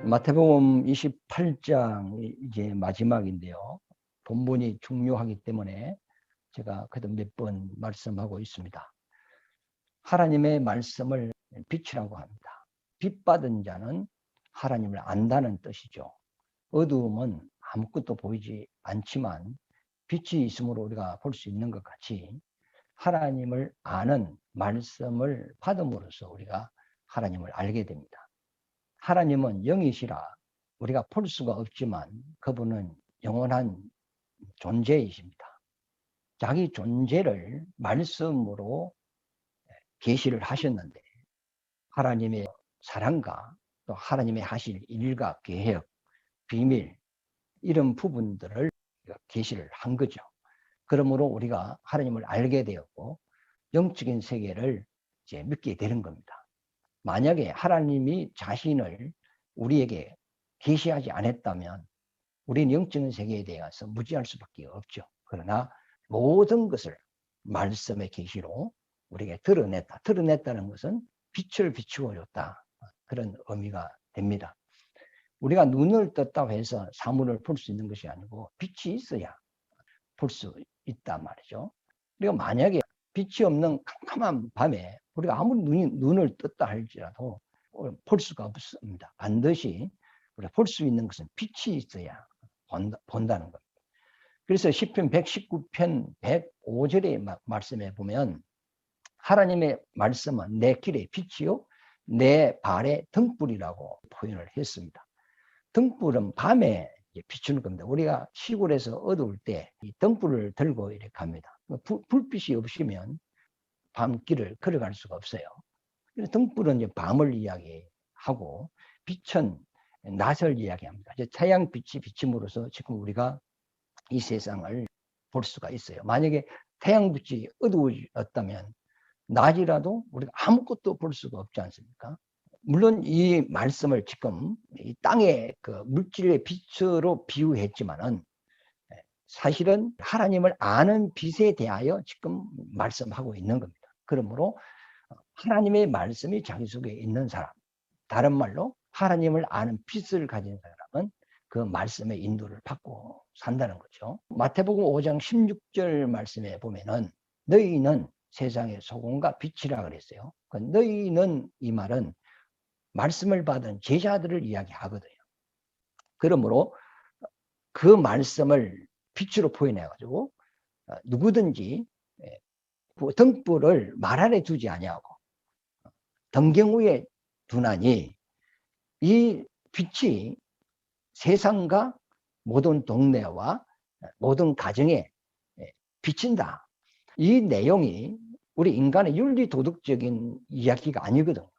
마태복음 28장이 이제 마지막인데요. 본문이 중요하기 때문에 제가 그래도 몇 번 말씀하고 있습니다. 하나님의 말씀을 빛이라고 합니다. 빛 받은 자는 하나님을 안다는 뜻이죠. 어두움은 아무것도 보이지 않지만 빛이 있으므로 우리가 볼 수 있는 것 같이 하나님을 아는 말씀을 받음으로써 우리가 하나님을 알게 됩니다. 하나님은 영이시라 우리가 볼 수가 없지만 그분은 영원한 존재이십니다. 자기 존재를 말씀으로 계시를 하셨는데 하나님의 사랑과 또 하나님의 하실 일과 계획, 비밀 이런 부분들을 계시를 한 거죠. 그러므로 우리가 하나님을 알게 되었고 영적인 세계를 이제 믿게 되는 겁니다. 만약에 하나님이 자신을 우리에게 계시하지 않았다면 우리는 영적인 세계에 대해서 무지할 수밖에 없죠. 그러나 모든 것을 말씀의 계시로 우리에게 드러냈다. 드러냈다는 것은 빛을 비추어 줬다. 그런 의미가 됩니다. 우리가 눈을 떴다고 해서 사물을 볼 수 있는 것이 아니고 빛이 있어야 볼 수 있단 말이죠. 우리가 만약에 빛이 없는 캄캄한 밤에 우리가 아무리 눈을 떴다 할지라도 볼 수가 없습니다. 반드시 우리가 볼 수 있는 것은 빛이 있어야 본다는 겁니다. 그래서 시편 119편 105절의 말씀에 보면 하나님의 말씀은 내 길의 빛이요 내 발의 등불이라고 표현을 했습니다. 등불은 밤에 비추는 겁니다. 우리가 시골에서 어두울 때 이 등불을 들고 이렇게 갑니다. 불빛이 없으면 밤길을 걸어갈 수가 없어요. 그래서 등불은 이제 밤을 이야기하고 빛은 낮을 이야기합니다. 태양빛이 비침으로써 지금 우리가 이 세상을 볼 수가 있어요. 만약에 태양빛이 어두웠다면 낮이라도 우리가 아무것도 볼 수가 없지 않습니까? 물론 이 말씀을 지금 이 땅의 그 물질의 빛으로 비유했지만은 사실은 하나님을 아는 빛에 대하여 지금 말씀하고 있는 겁니다. 그러므로 하나님의 말씀이 자기 속에 있는 사람, 다른 말로 하나님을 아는 빛을 가진 사람은 그 말씀의 인도를 받고 산다는 거죠. 마태복음 5장 16절 말씀에 보면은 너희는 세상의 소금과 빛이라 그랬어요. 너희는 이 말은 말씀을 받은 제자들을 이야기하거든요. 그러므로 그 말씀을 빛으로 표현해가지고 누구든지 등불을 말 아래 두지 아니하고 등경 위에 두나니 이 빛이 세상과 모든 동네와 모든 가정에 비친다. 이 내용이 우리 인간의 윤리 도덕적인 이야기가 아니거든요.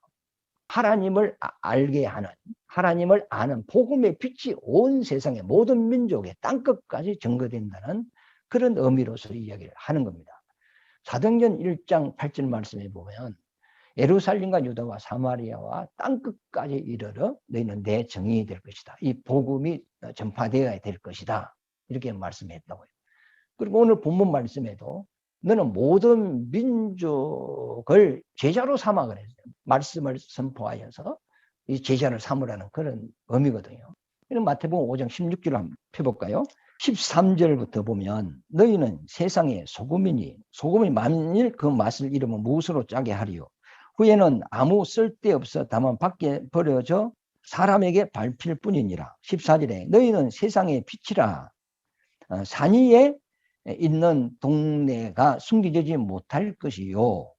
하나님을 알게 하는, 하나님을 아는 복음의 빛이 온 세상의 모든 민족의 땅끝까지 전거된다는 그런 의미로서 이야기를 하는 겁니다. 사도행전 1장 8절 말씀에 보면 예루살렘과 유다와 사마리아와 땅끝까지 이르러 너희는 내 증인이 될 것이다. 이 복음이 전파되어야 될 것이다. 이렇게 말씀했다고요. 그리고 오늘 본문 말씀에도 너는 모든 민족을 제자로 삼아 그랬어요. 말씀을 선포하여서 이 제자를 삼으라는 그런 의미거든요. 이런 마태복음 5장 16절을 한번 펴볼까요? 13절부터 보면 너희는 세상의 소금이니 소금이 만일 그 맛을 잃으면 무엇으로 짜게 하리요. 후에는 아무 쓸데없어 다만 밖에 버려져 사람에게 밟힐 뿐이니라. 14절에 너희는 세상의 빛이라. 산 위에 있는 동네가 숨겨지지 못할 것이요.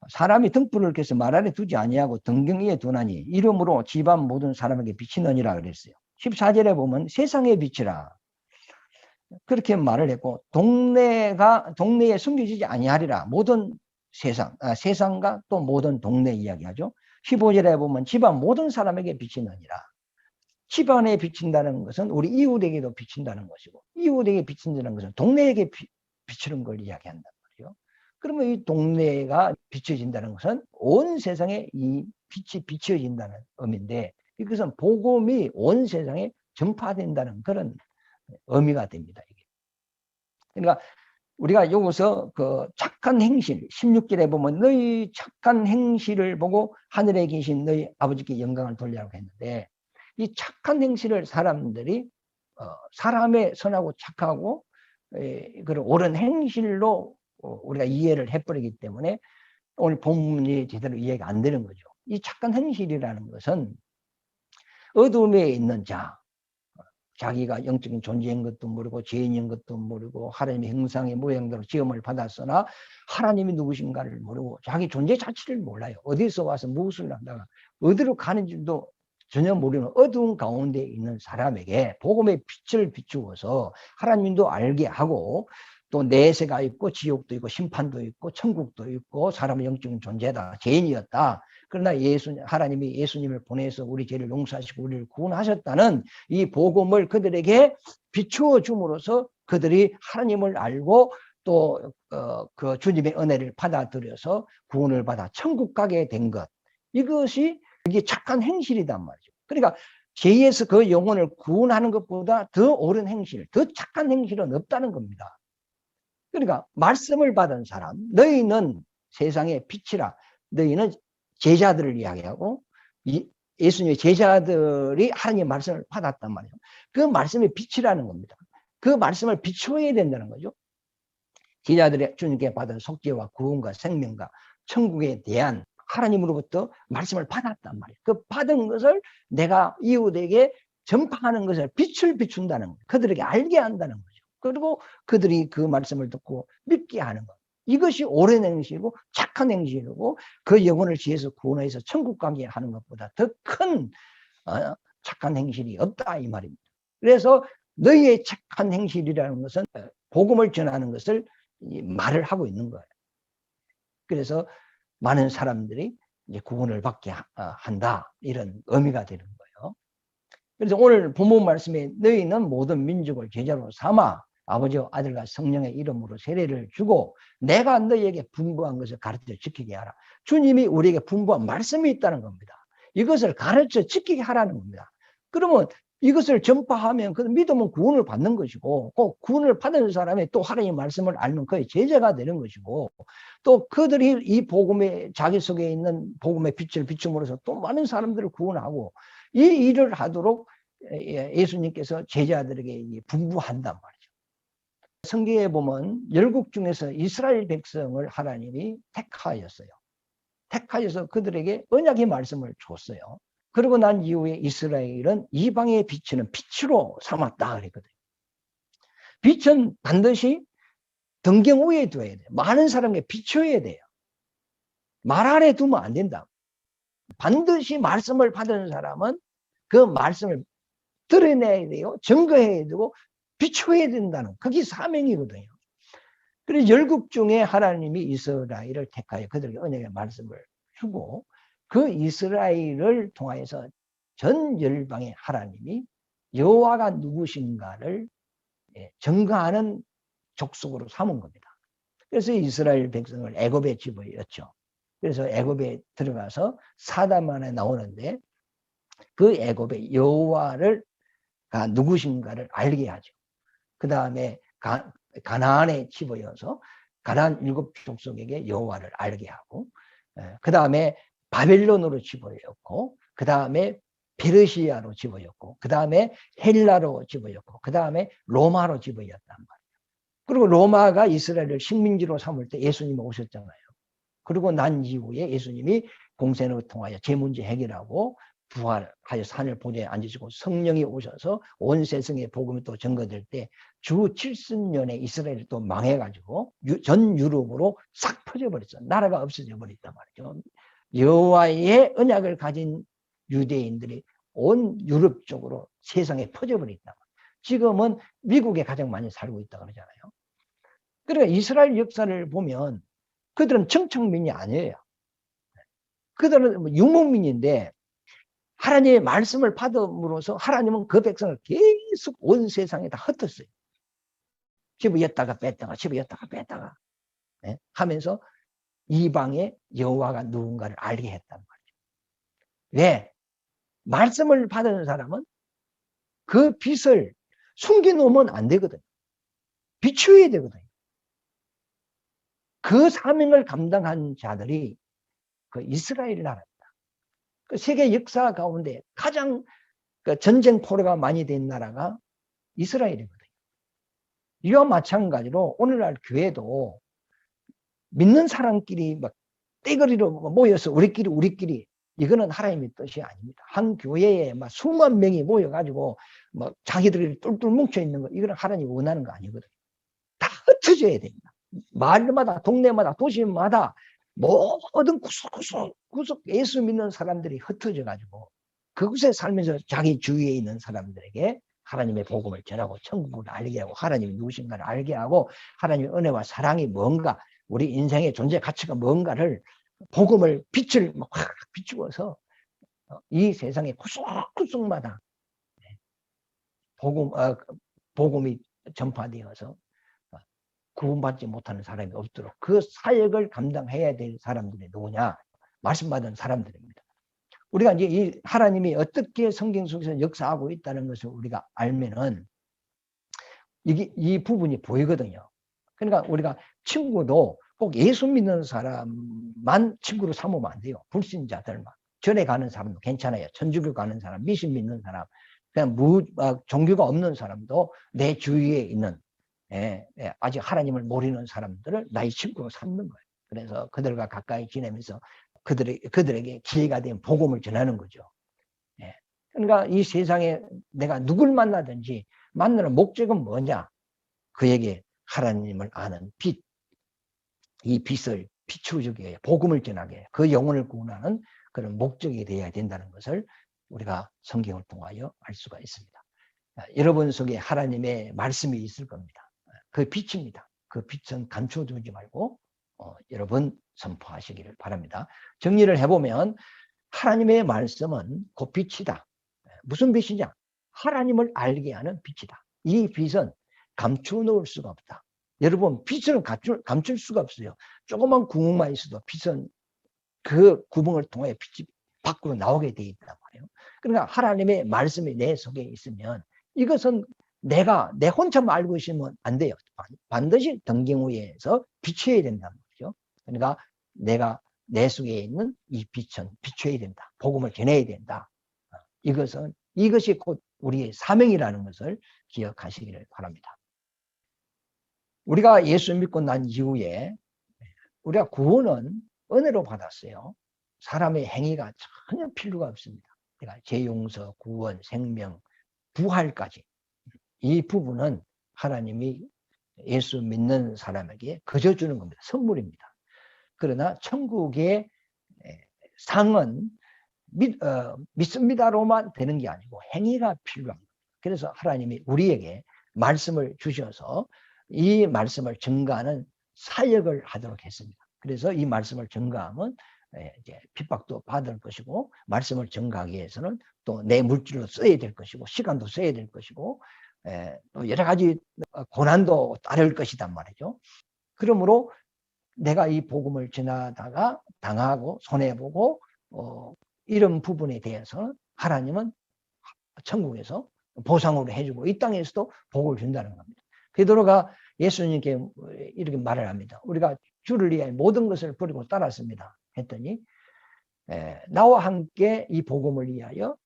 사람이 등불을 켜서 말 아래 두지 아니하고 등경 위에 두나니 이름으로 집안 모든 사람에게 비치느니라 그랬어요. 14절에 보면 세상의 빛이라 그렇게 말을 했고 동네에 숨겨지지 아니하리라. 모든 세상과 또 모든 동네 이야기하죠. 15절에 보면 집안 모든 사람에게 비치느니라. 집안에 비친다는 것은 우리 이웃에게도 비친다는 것이고 이웃에게 비친다는 것은 동네에게 비추는 걸 이야기한단 말이에요. 그러면 이 동네가 비춰진다는 것은 온 세상에 이 빛이 비춰진다는 의미인데 이것은 복음이 온 세상에 전파된다는 그런 의미가 됩니다. 이게. 그러니까 우리가 여기서 그 착한 행실 16절에 보면 너희 착한 행실을 보고 하늘에 계신 너희 아버지께 영광을 돌리라고 했는데 이 착한 행실을 사람들이 사람의 선하고 착하고 그런 옳은 행실로 우리가 이해를 해버리기 때문에 오늘 본문이 제대로 이해가 안 되는 거죠. 이 착한 행실이라는 것은 어둠에 있는 자기가 영적인 존재인 것도 모르고 죄인인 것도 모르고 하나님의 형상의 모양대로 지음을 받았으나 하나님이 누구신가를 모르고 자기 존재 자체를 몰라요. 어디서 와서 무엇을 한다가 어디로 가는 줄도 전혀 모르는 어두운 가운데 있는 사람에게 복음의 빛을 비추어서 하나님도 알게 하고 또 내세가 있고 지옥도 있고 심판도 있고 천국도 있고 사람의 영적인 존재다. 죄인이었다. 그러나 하나님이 예수님을 보내서 우리 죄를 용서하시고 우리를 구원하셨다는 이 복음을 그들에게 비추어 줌으로써 그들이 하나님을 알고 또 그 주님의 은혜를 받아들여서 구원을 받아 천국 가게 된 것. 이것이 이게 착한 행실이단 말이죠. 그러니까 죄에서 그 영혼을 구원하는 것보다 더 옳은 행실, 더 착한 행실은 없다는 겁니다. 그러니까 말씀을 받은 사람, 너희는 세상의 빛이라. 너희는 제자들을 이야기하고 예수님의 제자들이 하나님의 말씀을 받았단 말이에요. 그 말씀의 빛이라는 겁니다. 그 말씀을 비추어야 된다는 거죠. 제자들이 주님께 받은 속죄와 구원과 생명과 천국에 대한 하나님으로부터 말씀을 받았단 말이에요. 그 받은 것을 내가 이웃에게 전파하는 것을 빛을 비춘다는 거예요. 그들에게 알게 한다는 거죠. 그리고 그들이 그 말씀을 듣고 믿게 하는 것. 이것이 옳은 행실이고 착한 행실이고 그 영혼을 지혜서 구원해서 천국 가게 하는 것보다 더 큰 착한 행실이 없다 이 말입니다. 그래서 너희의 착한 행실이라는 것은 복음을 전하는 것을 말을 하고 있는 거예요. 그래서 많은 사람들이 이제 구원을 받게 한다 이런 의미가 되는 거예요. 그래서 오늘 본문 말씀에 너희는 모든 민족을 제자로 삼아 아버지와 아들과 성령의 이름으로 세례를 주고 내가 너희에게 분부한 것을 가르쳐 지키게 하라. 주님이 우리에게 분부한 말씀이 있다는 겁니다. 이것을 가르쳐 지키게 하라는 겁니다. 그러면 이것을 전파하면 그 믿으면 구원을 받는 것이고 꼭 구원을 받은 사람이 또 하나님의 말씀을 알면 그의 제자가 되는 것이고 또 그들이 이 복음의 자기 속에 있는 복음의 빛을 비춤으로써 또 많은 사람들을 구원하고 이 일을 하도록 예수님께서 제자들에게 분부한단 말이죠. 성경에 보면 열국 중에서 이스라엘 백성을 하나님이 택하였어요. 택하여서 그들에게 언약의 말씀을 줬어요. 그러고 난 이후에 이스라엘은 이방에 비치는 빛으로 삼았다 그랬거든요. 빛은 반드시 등경 위에 둬야 돼요. 많은 사람에게 비춰야 돼요. 말 아래 두면 안 된다. 반드시 말씀을 받은 사람은 그 말씀을 드러내야 돼요. 증거해야 되고 비춰야 된다는 그게 사명이거든요. 그래서 열국 중에 하나님이 이스라엘을 택하여 그들에게 언약의 말씀을 주고 그 이스라엘을 통하여서 전 열방의 하나님이 여호와가 누구신가를 증거하는 족속으로 삼은 겁니다. 그래서 이스라엘 백성을 애굽에 집어였죠. 그래서 애굽에 들어가서 사담만에 나오는데 그 애굽의 여호와를 누구신가를 알게 하죠. 그 다음에 가나안에 집어여서 가나안 7족속에게 여호와를 알게 하고 그 다음에 바벨론으로 집어였고 그 다음에 페르시아로 집어였고 그 다음에 헬라로 집어였고 그 다음에 로마로 집어였단 말이에요. 그리고 로마가 이스라엘을 식민지로 삼을 때 예수님이 오셨잖아요. 그리고 난 이후에 예수님이 공생을 통하여 제 문제 해결하고 부활하여 산을 보좌에 앉으시고 성령이 오셔서 온 세상의 복음이 또 전거될 때 주 70년에 이스라엘이 또 망해가지고 전 유럽으로 싹 퍼져버렸어. 나라가 없어져 버렸단 말이죠. 여호와의 언약을 가진 유대인들이 온 유럽 쪽으로 세상에 퍼져버렸단 말이에요. 지금은 미국에 가장 많이 살고 있다 그러잖아요. 그러니까 이스라엘 역사를 보면 그들은 청청민이 아니에요. 그들은 유목민인데 하나님의 말씀을 받음으로써 하나님은 그 백성을 계속 온 세상에 다 흩었어요. 집어였다가 뺐다가 집어였다가 뺐다가 하면서 이방의 여호와가 누군가를 알게 했단 말이죠. 왜? 말씀을 받은 사람은 그 빛을 숨겨놓으면 안 되거든요. 비추어야 되거든요. 그 사명을 감당한 자들이 그 이스라엘 나라입니다. 그 세계 역사 가운데 가장 그 전쟁 포로가 많이 된 나라가 이스라엘이거든요. 이와 마찬가지로 오늘날 교회도 믿는 사람끼리 막 떼거리로 모여서 우리끼리 이거는 하나님의 뜻이 아닙니다. 한 교회에 막 수만 명이 모여가지고 막 자기들이 똘똘 뭉쳐 있는 거 이거는 하나님이 원하는 거 아니거든요. 다 흩어져야 됩니다. 마을마다 동네마다 도시마다 모든 구석 예수 믿는 사람들이 흩어져 가지고 그곳에 살면서 자기 주위에 있는 사람들에게 하나님의 복음을 전하고 천국을 알게 하고 하나님이 누구신가를 알게 하고 하나님의 은혜와 사랑이 뭔가 우리 인생의 존재 가치가 뭔가를 복음을 빛을 확 비추어서 이 세상의 구석구석마다 복음이 전파되어서 구원받지 못하는 사람이 없도록 그 사역을 감당해야 될 사람들이 누구냐? 말씀받은 사람들입니다. 우리가 이제 이 하나님이 어떻게 성경 속에서 역사하고 있다는 것을 우리가 알면은 이 부분이 보이거든요. 그러니까 우리가 친구도 꼭 예수 믿는 사람만 친구로 삼으면 안 돼요. 불신자들만. 절에 가는 사람도 괜찮아요. 천주교 가는 사람, 미신 믿는 사람, 그냥 종교가 없는 사람도 내 주위에 있는 아직 하나님을 모르는 사람들을 나의 친구로 삼는 거예요. 그래서 그들과 가까이 지내면서 그들에게 기회가 된 복음을 전하는 거죠. 그러니까 이 세상에 내가 누굴 만나든지 만나는 목적은 뭐냐? 그에게 하나님을 아는 빛, 이 빛을 비추어주기 위해 복음을 전하게 그 영혼을 구원하는 그런 목적이 되어야 된다는 것을 우리가 성경을 통하여 알 수가 있습니다. 여러분 속에 하나님의 말씀이 있을 겁니다. 그 빛입니다. 그 빛은 감춰두지 말고 여러분 선포하시기를 바랍니다. 정리를 해보면 하나님의 말씀은 곧 빛이다. 무슨 빛이냐? 하나님을 알게 하는 빛이다. 이 빛은 감춰 놓을 수가 없다. 여러분 빛은 감출 수가 없어요. 조그만 구멍만 있어도 빛은 그 구멍을 통해 빛이 밖으로 나오게 되어 있단 말이에요. 그러니까 하나님의 말씀이 내 속에 있으면 이것은 내 혼자만 알고 있으면 안 돼요. 반드시 등경위에서 비춰야 된단 말이죠. 그러니까 내 속에 있는 이 빛은 비춰야 된다. 복음을 전해야 된다. 이것이 곧 우리의 사명이라는 것을 기억하시기를 바랍니다. 우리가 예수 믿고 난 이후에 우리가 구원은 은혜로 받았어요. 사람의 행위가 전혀 필요가 없습니다. 그러니까 죄용서, 구원, 생명, 부활까지 이 부분은 하나님이 예수 믿는 사람에게 거저 주는 겁니다. 선물입니다. 그러나 천국의 상은 믿습니다로만 되는 게 아니고 행위가 필요합니다. 그래서 하나님이 우리에게 말씀을 주셔서 이 말씀을 증거하는 사역을 하도록 했습니다. 그래서 이 말씀을 증거하면 이제 핍박도 받을 것이고 말씀을 증거하기 위해서는 또 내 물질로 써야 될 것이고 시간도 써야 될 것이고 또 여러 가지 고난도 따를 것이단 말이죠. 그러므로 내가 이 복음을 전하다가 당하고 손해보고 이런 부분에 대해서 하나님은 천국에서 보상으로 해주고 이 땅에서도 복을 준다는 겁니다. 베드로가 예수님께 이렇게 말을 합니다. 우리가 주를 위하여 모든 것을 버리고 따랐습니다. 했더니 나와 함께 이 복음을 위하여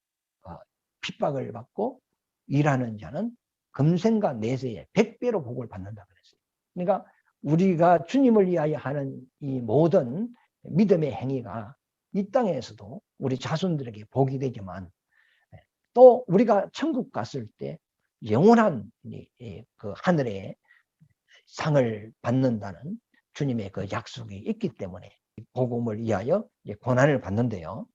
핍박을 받고 일하는 자는 금생과 내세에 100배로 복을 받는다 그랬어요. 그러니까 우리가 주님을 위하여 하는 이 모든 믿음의 행위가 이 땅에서도 우리 자손들에게 복이 되지만 또 우리가 천국 갔을 때 영원한 그 하늘의 상을 받는다는 주님의 그 약속이 있기 때문에 복음을 위하여 고난을 받는데요.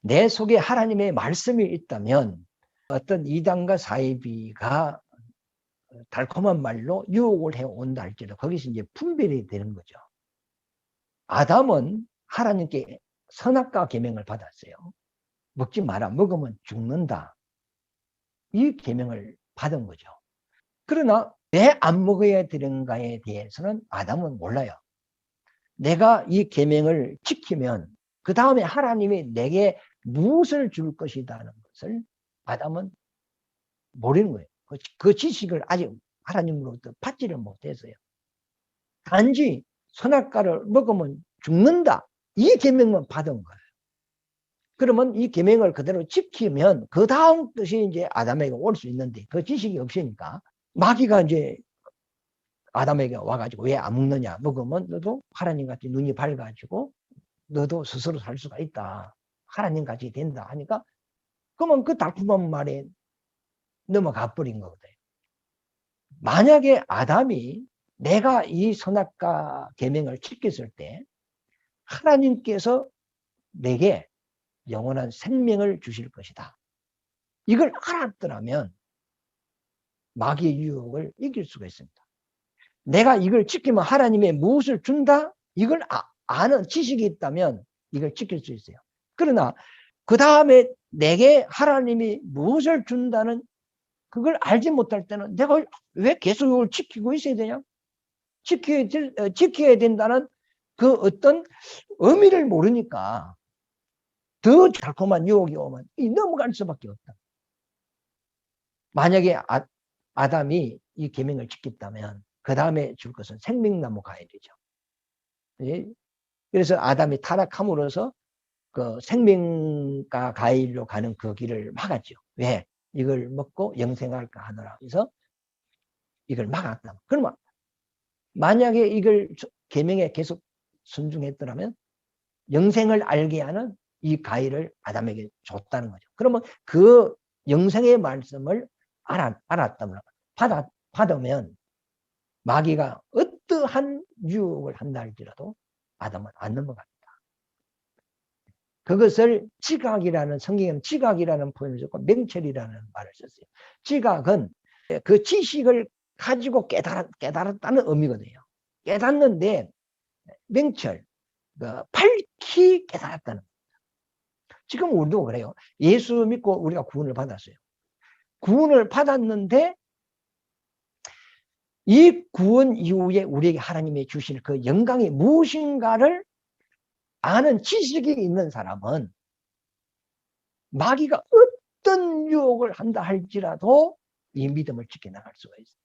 내 속에 하나님의 말씀이 있다면 어떤 이단과 사이비가 달콤한 말로 유혹을 해온다 할지라도 거기서 이제 분별이 되는 거죠. 아담은 하나님께 선악과 계명을 받았어요. 먹지 마라. 먹으면 죽는다. 이 계명을 받은 거죠. 그러나 왜 안 먹어야 되는가에 대해서는 아담은 몰라요. 내가 이 계명을 지키면 그 다음에 하나님이 내게 무엇을 줄 것이라는 것을 아담은 모르는 거예요. 그 지식을 아직 하나님으로부터 받지를 못했어요. 단지 선악과를 먹으면 죽는다. 이 계명만 받은 거예요. 그러면 이 계명을 그대로 지키면 그 다음 뜻이 이제 아담에게 올 수 있는데 그 지식이 없으니까 마귀가 이제 아담에게 와가지고 왜 안 먹느냐, 먹으면 너도 하나님같이 눈이 밝아지고 너도 스스로 살 수가 있다, 하나님같이 된다 하니까 그러면 그 달콤한 말에 넘어가 버린 거거든요. 만약에 아담이 내가 이 선악과 계명을 지켰을 때 하나님께서 내게 영원한 생명을 주실 것이다, 이걸 알았더라면 마귀의 유혹을 이길 수가 있습니다. 내가 이걸 지키면 하나님의 무엇을 준다, 이걸 아는 지식이 있다면 이걸 지킬 수 있어요. 그러나 그 다음에 내게 하나님이 무엇을 준다는 그걸 알지 못할 때는 내가 왜 계속 이걸 지키고 있어야 되냐, 지켜야 된다는 그 어떤 의미를 모르니까 더 달콤한 유혹이 오면 넘어갈 수밖에 없다. 만약에 아담이 이 계명을 지켰다면 그 다음에 줄 것은 생명나무 과일이죠. 예? 그래서 아담이 타락함으로써 그 생명과 과일로 가는 그 길을 막았죠. 왜? 이걸 먹고 영생할까 하느라 해서 이걸 막았다. 그러면 만약에 이걸 계명에 계속 순종했더라면 영생을 알게 하는 이 과일을 아담에게 줬다는 거죠. 그러면 그 영생의 말씀을 알았다면 받으면 마귀가 어떠한 유혹을 한다 할지라도 아담은 안 넘어갑니다. 그것을 지각이라는, 성경에는 지각이라는 표현을 썼고 명철이라는 말을 썼어요. 지각은 그 지식을 가지고 깨달았다는 의미거든요. 깨닫는데 명철, 밝히 깨달았다는 겁니다. 지금 우리도 그래요. 예수 믿고 우리가 구원을 받았어요. 구원을 받았는데 이 구원 이후에 우리에게 하나님이 주실 그 영광이 무엇인가를 아는 지식이 있는 사람은 마귀가 어떤 유혹을 한다 할지라도 이 믿음을 지켜나갈 수가 있어요.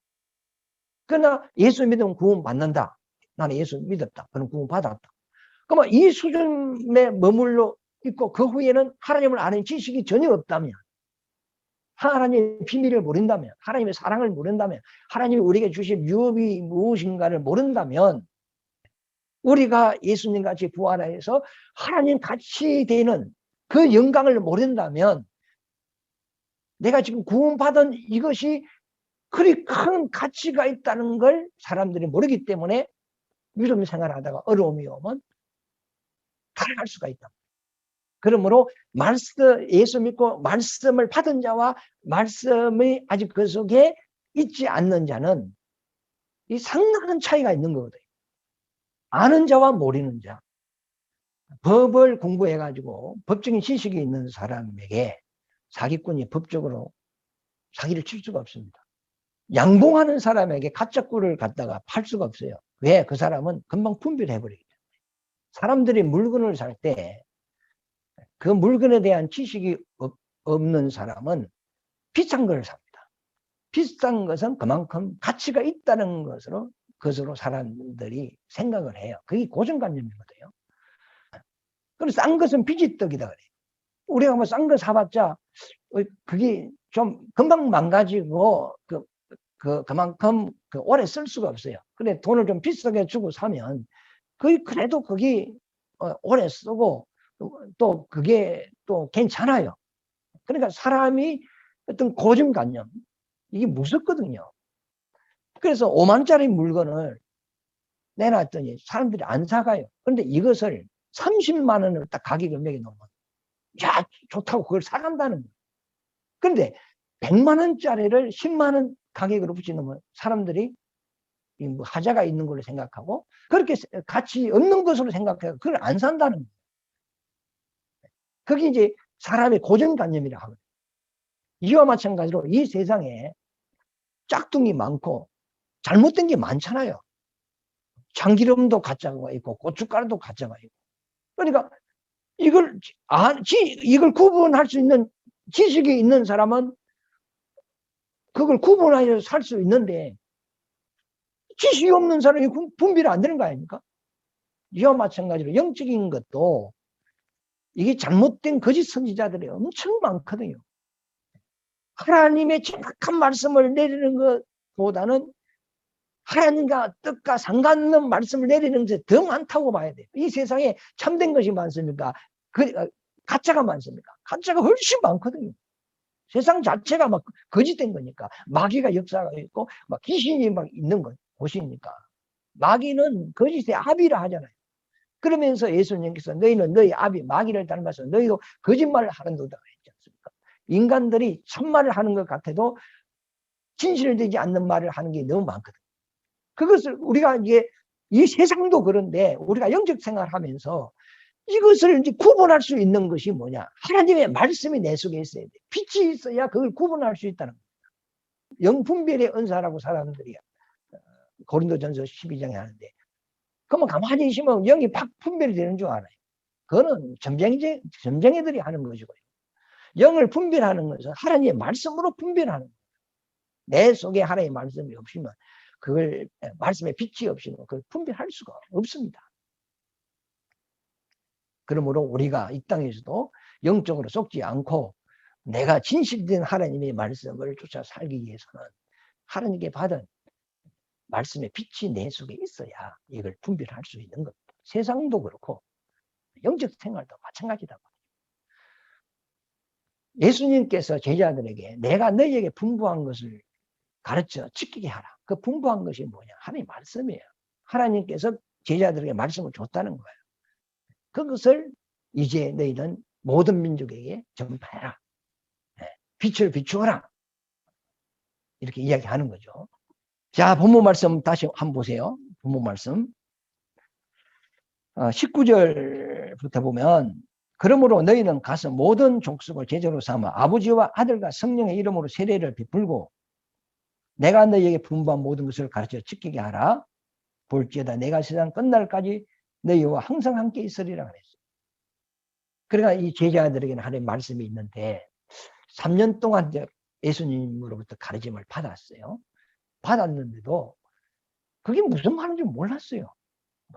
그러나 예수 믿으면 구원 받는다, 나는 예수 믿었다, 그럼 구원 받았다, 그러면 이 수준에 머물러 있고 그 후에는 하나님을 아는 지식이 전혀 없다면, 하나님의 비밀을 모른다면, 하나님의 사랑을 모른다면, 하나님이 우리에게 주신 유업이 무엇인가를 모른다면, 우리가 예수님 같이 부활해서 하나님 같이 되는 그 영광을 모른다면 내가 지금 구원받은 이것이 그리 큰 가치가 있다는 걸 사람들이 모르기 때문에 믿음 생활하다가 어려움이 오면 타락할 수가 있다. 그러므로 예수 믿고 말씀을 받은 자와 말씀이 아직 그 속에 있지 않는 자는 이 상당한 차이가 있는 거거든요. 아는 자와 모르는 자. 법을 공부해가지고 법적인 지식이 있는 사람에게 사기꾼이 법적으로 사기를 칠 수가 없습니다. 양봉하는 사람에게 가짜 꿀을 갖다가 팔 수가 없어요. 왜? 그 사람은 금방 분별해버리기 때문에. 사람들이 물건을 살 때 그 물건에 대한 지식이 없는 사람은 비싼 걸 삽니다. 비싼 것은 그만큼 가치가 있다는 것으로 사람들이 생각을 해요. 그게 고정관념이거든요. 그럼 싼 것은 비지떡이다 그래요. 우리가 뭐 싼 거 사봤자 그게 좀 금방 망가지고 그만큼 오래 쓸 수가 없어요. 근데 돈을 좀 비싸게 주고 사면 그래도 그게 오래 쓰고 또 그게 또 괜찮아요. 그러니까 사람이 어떤 고정관념, 이게 무섭거든요. 그래서 5만원짜리 물건을 내놨더니 사람들이 안 사가요. 그런데 이것을 30만 원을 딱 가격을 매겨놓으면 야, 좋다고 그걸 사간다는 거예요. 그런데 100만 원짜리를 10만 원 가격으로 붙여놓으면 사람들이 뭐 하자가 있는 걸로 생각하고 그렇게 가치 없는 것으로 생각해서 그걸 안 산다는 거예요. 그게 이제 사람의 고정관념이라 하거든요. 이와 마찬가지로 이 세상에 짝퉁이 많고 잘못된 게 많잖아요. 참기름도 가짜가 있고 고춧가루도 가짜가 있고. 그러니까 이걸 구분할 수 있는 지식이 있는 사람은 그걸 구분하여 살 수 있는데 지식이 없는 사람이 분별이 안 되는 거 아닙니까? 이와 마찬가지로 영적인 것도 이게 잘못된 거짓 선지자들이 엄청 많거든요. 하나님의 정확한 말씀을 내리는 것보다는 하나님과 뜻과 상관없는 말씀을 내리는 것이 더 많다고 봐야 돼요. 이 세상에 참된 것이 많습니까? 가짜가 많습니까? 가짜가 훨씬 많거든요. 세상 자체가 막 거짓된 거니까. 마귀가 역사가 있고 막 귀신이 막 있는 곳이니까. 마귀는 거짓의 아비라 하잖아요. 그러면서 예수님께서 너희는 너희 아비 마귀를 닮아서 너희도 거짓말을 하는 도다 했지 않습니까? 인간들이 참말을 하는 것 같아도 진실되지 않는 말을 하는 게 너무 많거든요. 그것을 우리가 이제 이 세상도 그런데 우리가 영적 생활을 하면서 이것을 이제 구분할 수 있는 것이 뭐냐? 하나님의 말씀이 내 속에 있어야 돼. 빛이 있어야 그걸 구분할 수 있다는 거예요. 영분별의 은사라고 사람들이 고린도전서 12장에 하는데, 그러면 가만히 있으면 영이 팍 분별이 되는 줄 알아요. 그거는 점쟁이들이 하는 것이고요. 영을 분별하는 것은 하나님의 말씀으로 분별하는 거예요. 내 속에 하나님의 말씀이 없으면 그걸 말씀의 빛이 없이는 그걸 분별할 수가 없습니다. 그러므로 우리가 이 땅에서도 영적으로 속지 않고 내가 진실된 하나님의 말씀을 쫓아 살기 위해서는 하나님께 받은 말씀의 빛이 내 속에 있어야 이걸 분별할 수 있는 겁니다. 세상도 그렇고 영적 생활도 마찬가지다. 예수님께서 제자들에게 내가 너희에게 분부한 것을 가르쳐 지키게 하라. 그 분부한 것이 뭐냐? 하나님의 말씀이에요. 하나님께서 제자들에게 말씀을 줬다는 거예요. 그것을 이제 너희는 모든 민족에게 전파해라. 빛을 비추어라. 이렇게 이야기하는 거죠. 자, 본문 말씀 다시 한번 보세요. 본문 말씀 19절부터 보면 그러므로 너희는 가서 모든 족속을 제자로 삼아 아버지와 아들과 성령의 이름으로 세례를 베풀고 내가 너희에게 분부한 모든 것을 가르쳐 지키게 하라. 볼지어다 내가 세상 끝날까지 너희와 항상 함께 있으리라 그랬어요. 그러니까 이 제자들에게는 하나님의 말씀이 있는데 3년 동안 예수님으로부터 가르침을 받았어요. 받았는데도 그게 무슨 말인지 몰랐어요.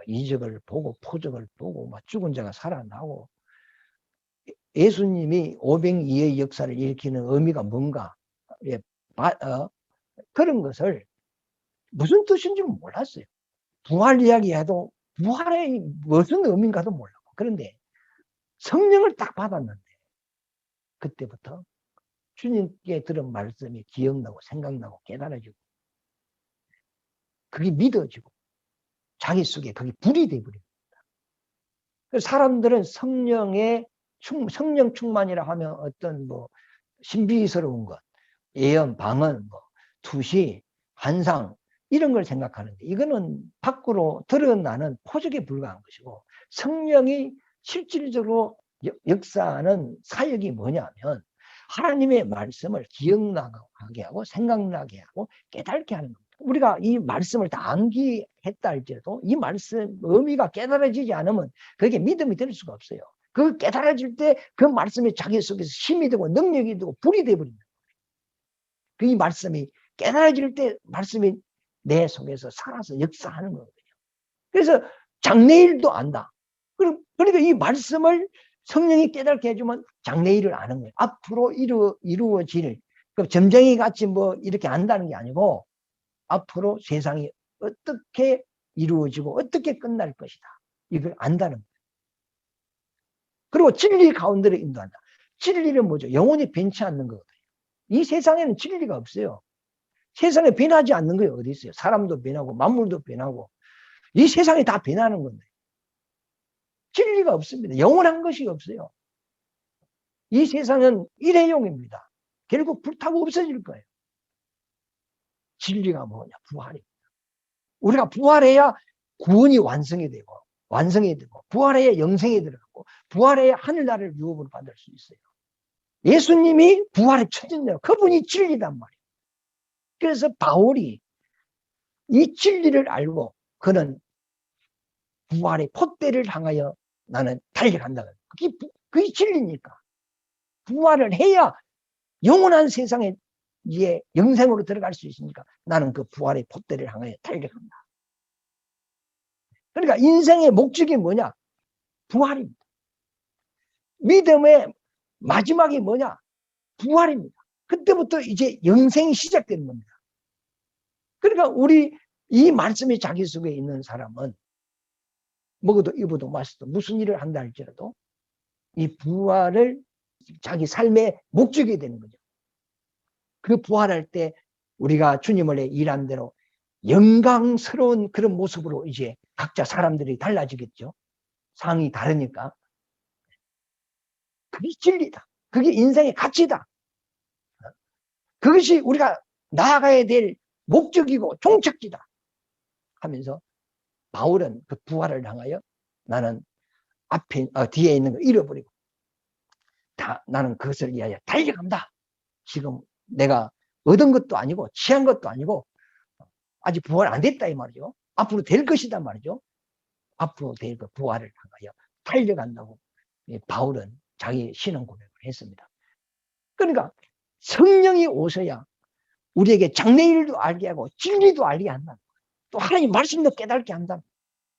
이적을 보고 표적을 보고 죽은 자가 살아나고 예수님이 502의 역사를 일으키는 의미가 뭔가 그런 것을 무슨 뜻인지 몰랐어요. 부활 이야기해도 부활의 무슨 의미인가도 몰랐고 그런데 성령을 딱 받았는데 그때부터 주님께 들은 말씀이 기억나고 생각나고 깨달아지고 그게 믿어지고 자기 속에 그게 불이 되어버립니다. 사람들은 성령 충만이라 하면 어떤 신비스러운 것, 예언, 방언, 투시, 환상 이런 걸 생각하는데 이거는 밖으로 드러나는 포적에 불과한 것이고 성령이 실질적으로 역사하는 사역이 뭐냐면 하나님의 말씀을 기억나게 하고 생각나게 하고 깨닫게 하는 겁니다. 우리가 이 말씀을 다 암기했다 할지라도 이 말씀 의미가 깨달아지지 않으면 그게 믿음이 될 수가 없어요. 그 깨달아질 때 그 말씀이 자기 속에서 힘이 되고 능력이 되고 불이 되어버립니다. 그 말씀이 깨달아질 때 말씀이 내 속에서 살아서 역사하는 거거든요. 그래서 장래일도 안다. 그러니까 이 말씀을 성령이 깨닫게 해주면 장래일을 아는 거예요. 앞으로 이루어질 점쟁이 같이 이렇게 안다는 게 아니고 앞으로 세상이 어떻게 이루어지고 어떻게 끝날 것이다. 이걸 안다는 거예요. 그리고 진리 가운데로 인도한다. 진리는 뭐죠? 영원히 변치 않는 거거든요. 이 세상에는 진리가 없어요. 세상에 변하지 않는 게 어디 있어요? 사람도 변하고 만물도 변하고 이 세상이 다 변하는 건데 진리가 없습니다. 영원한 것이 없어요. 이 세상은 일회용입니다. 결국 불타고 없어질 거예요. 진리가 뭐냐? 부활입니다. 우리가 부활해야 구원이 완성이 되고 부활해야 영생이 들어가고 부활해야 하늘나라를 유업으로 받을 수 있어요. 예수님이 부활의 첫째예요. 그분이 진리단 말이에요. 그래서 바울이 이 진리를 알고 그는 부활의 폿대를 향하여 나는 달려간다. 그게 진리니까. 부활을 해야 영원한 세상에 이제 영생으로 들어갈 수 있으니까 나는 그 부활의 폿대를 향하여 달려간다. 그러니까 인생의 목적이 뭐냐? 부활입니다. 믿음의 마지막이 뭐냐? 부활입니다. 그때부터 이제 영생이 시작되는 겁니다. 그러니까 우리 이 말씀이 자기 속에 있는 사람은 먹어도 입어도 마셔도 무슨 일을 한다 할지라도 이 부활을 자기 삶의 목적이 되는 거죠. 그 부활할 때 우리가 주님을 일한 대로 영광스러운 그런 모습으로 이제 각자 사람들이 달라지겠죠. 상이 다르니까. 그게 진리다. 그게 인생의 가치다. 그것이 우리가 나아가야 될 목적이고 종착지다 하면서 바울은 그 부활을 향하여 나는 뒤에 있는 거 잃어버리고 나는 그것을 위하여 달려간다. 지금 내가 얻은 것도 아니고 취한 것도 아니고 아직 부활 안 됐다 이 말이죠. 앞으로 될 것이다 말이죠. 앞으로 될 그 부활을 향하여 달려간다고 바울은 자기 신앙 고백을 했습니다. 그러니까 성령이 오셔야 우리에게 장래일도 알게 하고 진리도 알게 한다. 또 하나님 말씀도 깨닫게 한다.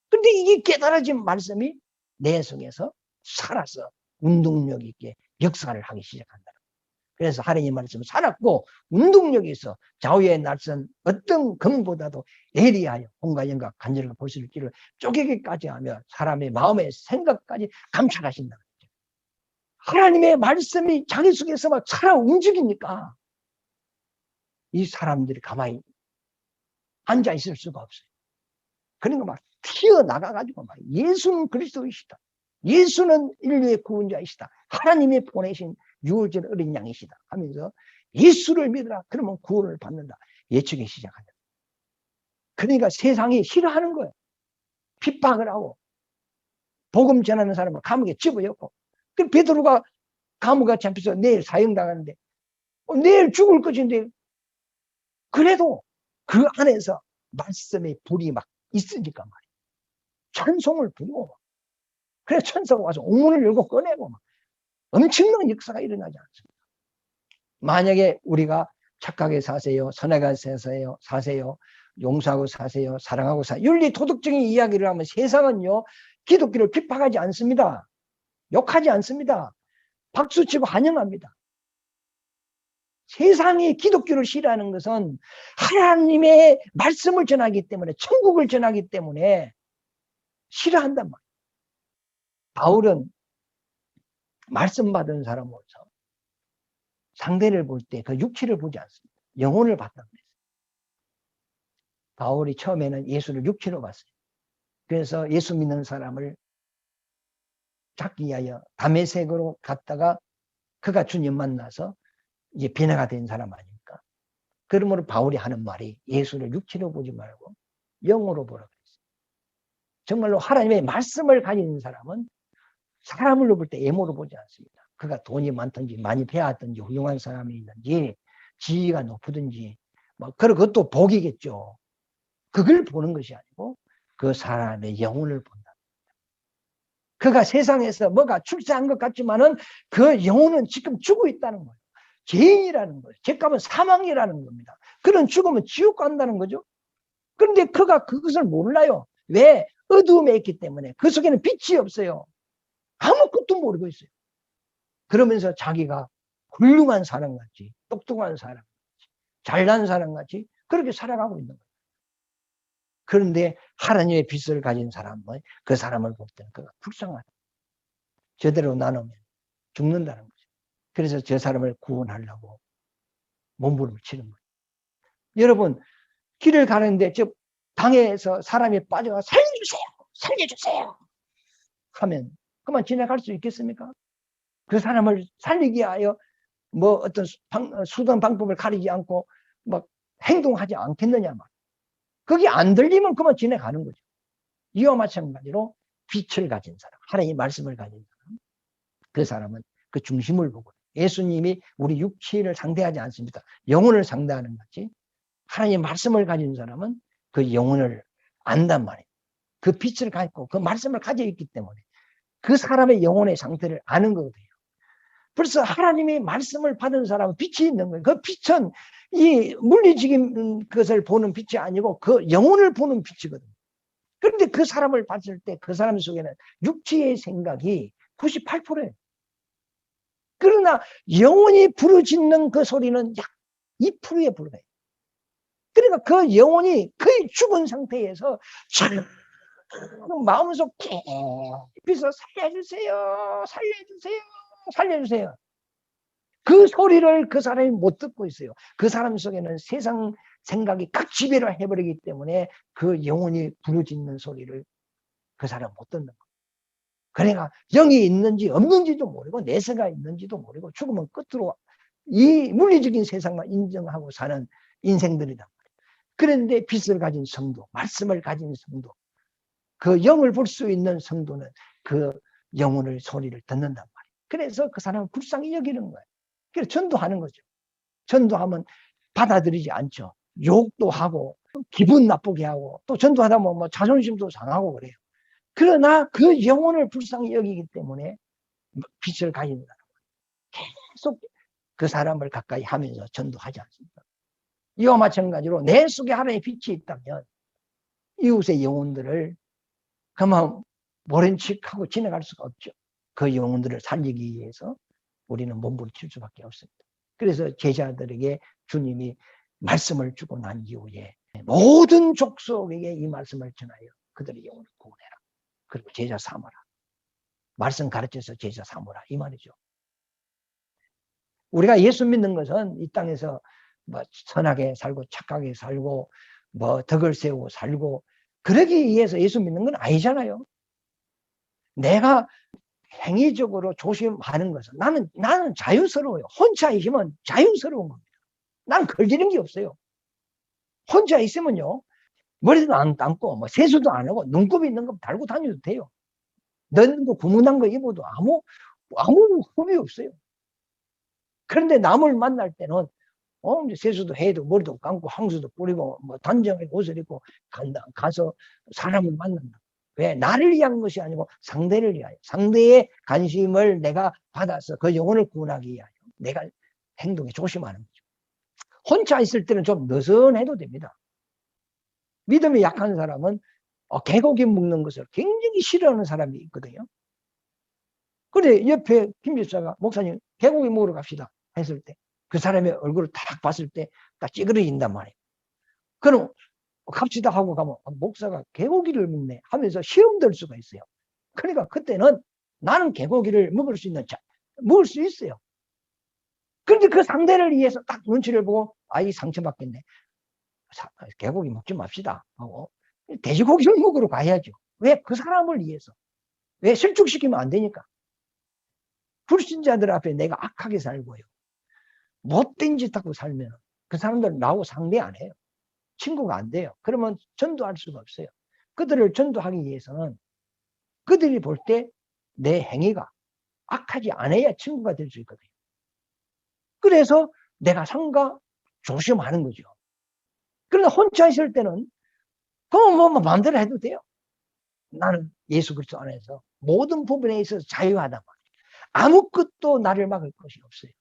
근데 이게 깨달아진 말씀이 내 속에서 살아서 운동력 있게 역사를 하기 시작한다. 그래서 하나님 말씀은 살았고 운동력이 있어 좌우의 날선 어떤 검보다도 예리하여 혼과 영과 간절과 보실 길을 쪼개기까지 하며 사람의 마음의 생각까지 감찰하신다. 하나님의 말씀이 자기 속에서 막 살아 움직이니까 이 사람들이 가만히 앉아 있을 수가 없어요. 그러니까 막 튀어나가가지고 막 예수는 그리스도이시다. 예수는 인류의 구원자이시다. 하나님이 보내신 유월절 어린 양이시다 하면서 예수를 믿으라. 그러면 구원을 받는다. 예측이 시작한다. 그러니까 세상이 싫어하는 거예요. 핍박을 하고 복음 전하는 사람을 감옥에 집어넣고 그 베드로가 감옥에 잡혀서 내일 사형당하는데 내일 죽을 것인데 그래도 그 안에서 말씀의 불이 막 있으니까 말이에요. 찬송을 부르고 그래서 천사가 와서 옥문을 열고 꺼내고 막 엄청난 역사가 일어나지 않습니다. 만약에 우리가 착하게 사세요, 선하게 사세요, 용서하고 사세요, 사랑하고 사세요, 윤리 도덕적인 이야기를 하면 세상은요 기독교를 핍박하지 않습니다. 욕하지 않습니다. 박수치고 환영합니다. 세상이 기독교를 싫어하는 것은 하나님의 말씀을 전하기 때문에 천국을 전하기 때문에 싫어한단 말이에요. 바울은 말씀 받은 사람으로서 상대를 볼 때 그 육체를 보지 않습니다. 영혼을 봤다고 했어요. 바울이 처음에는 예수를 육체로 봤어요. 그래서 예수 믿는 사람을 잡기 위하여 다메섹으로 갔다가 그가 주님 만나서 이제 변화가 된 사람 아닙니까? 그러므로 바울이 하는 말이 예수를 육체로 보지 말고 영으로 보라 그랬어요. 정말로 하나님의 말씀을 가진 사람은 사람을 볼 때 외모로 보지 않습니다. 그가 돈이 많든지 많이 배웠든지 훌륭한 사람이 있는지 지위가 높든지 뭐 그것도 복이겠죠. 그걸 보는 것이 아니고 그 사람의 영혼을 본다. 그가 세상에서 뭐가 출세한 것 같지만은 그 영혼은 지금 죽어 있다는 거예요. 죄인이라는 거예요. 죄값은 사망이라는 겁니다. 그런 죽으면 지옥 간다는 거죠. 그런데 그가 그것을 몰라요. 왜? 어두움에 있기 때문에 그 속에는 빛이 없어요. 아무것도 모르고 있어요. 그러면서 자기가 훌륭한 사람같이 똑똑한 사람같이 잘난 사람같이 그렇게 살아가고 있는 거예요. 그런데 하나님의 빛을 가진 사람은 그 사람을 볼 때는 그가 불쌍하다. 제대로 나누면 죽는다는 거죠. 그래서 저 사람을 구원하려고 몸부림을 치는 거예요. 여러분 길을 가는데 저 방에서 사람이 빠져가 살려주세요. 살려주세요. 하면 그만 지나갈 수 있겠습니까? 그 사람을 살리기 위하여 뭐 어떤 수단 방법을 가리지 않고 막 행동하지 않겠느냐 말. 그게 안 들리면 그만 지나가는 거죠. 이와 마찬가지로 빛을 가진 사람, 하나님의 말씀을 가진 사람, 그 사람은 그 중심을 보고 예수님이 우리 육체를 상대하지 않습니다. 영혼을 상대하는 거지. 하나님의 말씀을 가진 사람은 그 영혼을 안단 말이에요. 그 빛을 갖고 그 말씀을 가지고 있기 때문에 그 사람의 영혼의 상태를 아는 거거든요. 벌써 하나님의 말씀을 받은 사람은 빛이 있는 거예요. 그 빛은 이 물리적인 것을 보는 빛이 아니고 그 영혼을 보는 빛이거든요. 그런데 그 사람을 봤을 때 그 사람 속에는 육체의 생각이 98%예요. 그러나 영혼이 부르짖는 그 소리는 약 2%에 불과해요. 그러니까 그 영혼이 거의 죽은 상태에서 마음속 깊이서 살려주세요, 살려주세요, 살려주세요. 그 소리를 그 사람이 못 듣고 있어요. 그 사람 속에는 세상 생각이 각 지배를 해버리기 때문에 그 영혼이 부르짖는 소리를 그 사람 못 듣는 거예요. 그러니까 영이 있는지 없는지도 모르고 내세가 있는지도 모르고 죽으면 끝으로 이 물리적인 세상만 인정하고 사는 인생들이다. 그런데 빛을 가진 성도, 말씀을 가진 성도, 그 영을 볼 수 있는 성도는 그 영혼의 소리를 듣는단 말이에요. 그래서 그 사람은 불쌍히 여기는 거예요. 그래서 전도하는 거죠. 전도하면 받아들이지 않죠. 욕도 하고 기분 나쁘게 하고 또 전도하다 보면 뭐 자존심도 상하고 그래요. 그러나 그 영혼을 불쌍히 여기기 때문에 빛을 가진다. 계속 그 사람을 가까이 하면서 전도하지 않습니까? 이와 마찬가지로 내 속에 하나의 빛이 있다면 이웃의 영혼들을 그만 모른 척하고 지나갈 수가 없죠. 그 영혼들을 살리기 위해서 우리는 몸부림칠 수밖에 없습니다. 그래서 제자들에게 주님이 말씀을 주고 난 이후에 모든 족속에게 이 말씀을 전하여 그들의 영혼을 구원해라. 그리고 제자 삼으라. 말씀 가르쳐서 제자 삼으라. 이 말이죠. 우리가 예수 믿는 것은 이 땅에서 뭐 선하게 살고 착하게 살고 뭐 덕을 세우고 살고 그러기 위해서 예수 믿는 건 아니잖아요. 내가 행위적으로 조심하는 것은 나는 자유스러워요. 혼자 있으면 자유스러운 겁니다. 난 걸리는 게 없어요. 혼자 있으면요. 머리도 안 감고 뭐 세수도 안 하고 눈곱이 있는 거 달고 다녀도 돼요. 넣는 거 구멍난 거 입어도 아무 흠이 없어요. 그런데 남을 만날 때는 이제 세수도 해도 머리도 감고 향수도 뿌리고 뭐 단정하게 옷을 입고 가서 사람을 만난다. 왜? 나를 위한 것이 아니고 상대를 위하여. 상대의 관심을 내가 받아서 그 영혼을 구원하기 위하여 내가 행동에 조심하는 거죠. 혼자 있을 때는 좀 느슨해도 됩니다. 믿음이 약한 사람은 개고기 먹는 것을 굉장히 싫어하는 사람이 있거든요. 그런데 옆에 김 집사가 목사님 개고기 먹으러 갑시다 했을 때 그 사람의 얼굴을 딱 봤을 때 딱 찌그러진단 말이에요. 그럼 갑시다 하고 가면 목사가 개고기를 먹네 하면서 시험 들 수가 있어요. 그러니까 그때는 나는 개고기를 먹을 수 있어요. 그런데 그 상대를 위해서 딱 눈치를 보고 이 상처받겠네. 개고기 먹지 맙시다 하고 돼지고기를 먹으러 가야죠. 왜? 그 사람을 위해서. 왜? 실축시키면 안 되니까. 불신자들 앞에 내가 악하게 살고요. 못된 짓 하고 살면 그 사람들은 나하고 상대 안 해요. 친구가 안 돼요. 그러면 전도할 수가 없어요. 그들을 전도하기 위해서는 그들이 볼 때 내 행위가 악하지 않아야 친구가 될 수 있거든요. 그래서 내가 상가 조심하는 거죠. 그러나 혼자 있을 때는 그건 뭐 마음대로 해도 돼요. 나는 예수 그리스도 안에서 모든 부분에 있어서 자유하단 말이에요. 아무것도 나를 막을 것이 없어요.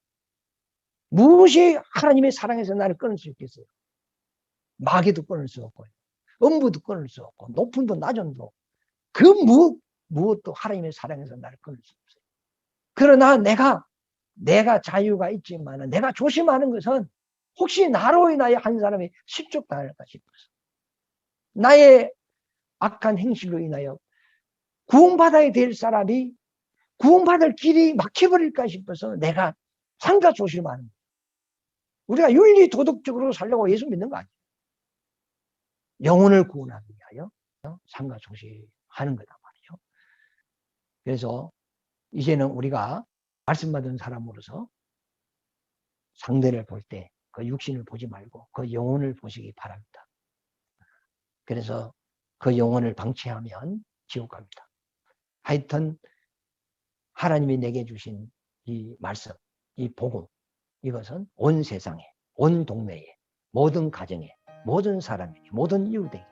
무엇이 하나님의 사랑에서 나를 끊을 수 있겠어요? 마귀도 끊을 수 없고요. 음부도 끊을 수 없고 높음도 낮음도 그 무엇도 하나님의 사랑에서 나를 끊을 수 없어요. 그러나 내가 자유가 있지만 내가 조심하는 것은 혹시 나로 인하여 한 사람이 실족당할까 싶어서 나의 악한 행실로 인하여 구원받아야 될 사람이 구원받을 길이 막혀버릴까 싶어서 내가 상가 조심하는 거예요. 우리가 윤리 도덕적으로 살려고 예수 믿는 거 아니에요. 영혼을 구원하기 위하여 상가 조심하는 거다 말이죠. 그래서 이제는 우리가 말씀 받은 사람으로서 상대를 볼 때 그 육신을 보지 말고 그 영혼을 보시기 바랍니다. 그래서 그 영혼을 방치하면 지옥 갑니다. 하여튼 하나님이 내게 주신 이 말씀, 이 복음, 이것은 온 세상에, 온 동네에, 모든 가정에, 모든 사람에게, 모든 이웃에게,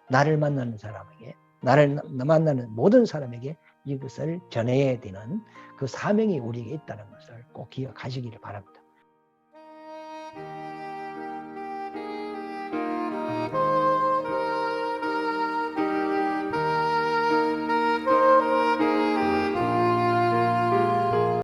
나를 만나는 사람에게, 나를 만나는 모든 사람에게 이것을 전해야 되는 그 사명이 우리에게 있다는 것을 꼭 기억하시기를 바랍니다.